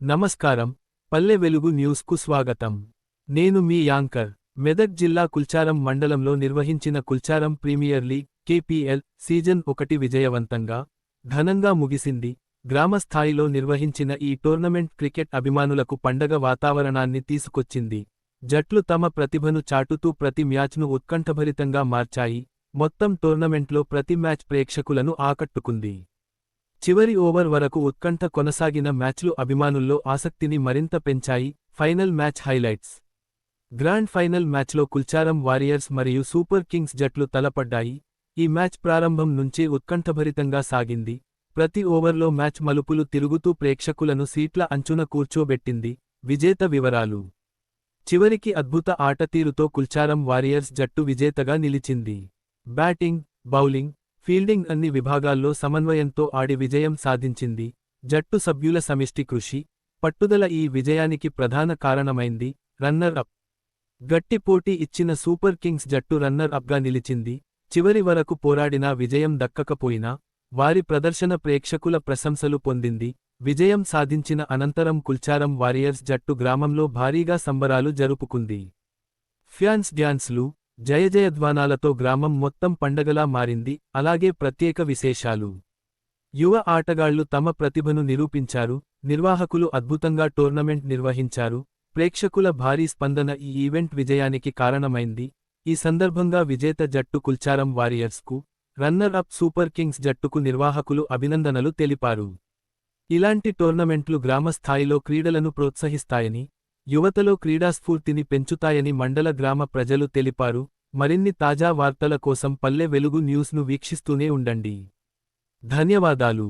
నమస్కారం, పల్లె వెలుగు న్యూస్కు స్వాగతం. నేను మీ యాంకర్. మెదక్ జిల్లా కుల్చారం మండలంలో నిర్వహించిన Kulcharam premier league (KPL) season 1 విజయవంతంగా, ఘనంగా ముగిసింది. గ్రామ స్థాయిలో నిర్వహించిన ఈ టోర్నమెంట్ క్రికెట్ అభిమానులకు పండగ వాతావరణాన్ని తీసుకొచ్చింది. జట్లు తమ ప్రతిభను చాటుతూ ప్రతి మ్యాచ్ను ఉత్కంఠభరితంగా మార్చాయి. మొత్తం టోర్నమెంట్లో ప్రతి మ్యాచ్ ప్రేక్షకులను ఆకట్టుకుంది. చివరి ఓవర్ వరకు ఉత్కంఠ కొనసాగిన మ్యాచ్లు అభిమానుల్లో ఆసక్తిని మరింత పెంచాయి. Final match highlights. Grand final మ్యాచ్లో కుల్చారం వారియర్స్ మరియు సూపర్ కింగ్స్ జట్లు తలపడ్డాయి. ఈ మ్యాచ్ ప్రారంభం నుంచే ఉత్కంఠభరితంగా సాగింది. ప్రతి ఓవర్లో మ్యాచ్ మలుపులు తిరుగుతూ ప్రేక్షకులను సీట్ల అంచున కూర్చోబెట్టింది. విజేత వివరాలు. చివరికి అద్భుత ఆటతీరుతో కుల్చారం వారియర్స్ జట్టు విజేతగా నిలిచింది. బ్యాటింగ్, బౌలింగ్, ఫీల్డింగ్ అన్ని విభాగాల్లో సమన్వయంతో ఆడి విజయం సాధించింది. జట్టు సభ్యుల సమిష్టి కృషి, పట్టుదల ఈ విజయానికి ప్రధాన కారణమైంది. Runner up. గట్టి పోటీ ఇచ్చిన సూపర్ కింగ్స్ జట్టు రన్నర్ అప్గా నిలిచింది. చివరి వరకు పోరాడినా విజయం దక్కకపోయినా, వారి ప్రదర్శన ప్రేక్షకుల ప్రశంసలు పొందింది. విజయం సాధించిన అనంతరం కుల్చారం వారియర్స్ జట్టు గ్రామంలో భారీగా సంబరాలు జరుపుకుంది. ఫ్యాన్స్ డ్యాన్స్లు, జయజయధ్వానాలతో గ్రామం మొత్తం పండగలా మారింది. అలాగే ప్రత్యేక విశేషాలు. యువ ఆటగాళ్లు తమ ప్రతిభను నిరూపించారు. నిర్వాహకులు అద్భుతంగా టోర్నమెంట్ నిర్వహించారు. ప్రేక్షకుల భారీ స్పందన ఈ ఈవెంట్ విజయానికి కారణమైంది. ఈ సందర్భంగా విజేత జట్టు కుల్చారం వారియర్స్కు, రన్నర్ అప్ సూపర్ కింగ్స్ జట్టుకు నిర్వాహకులు అభినందనలు తెలిపారు. ఇలాంటి టోర్నమెంట్లు గ్రామ స్థాయిలో క్రీడలను ప్రోత్సహిస్తాయని, యువతలో క్రీడాస్ఫూర్తిని పెంచుతాయని మండల గ్రామ ప్రజలు తెలిపారు. మరిన్ని తాజా వార్తల కోసం పల్లె వెలుగు న్యూస్ను వీక్షిస్తూనే ఉండండి. ధన్యవాదాలు.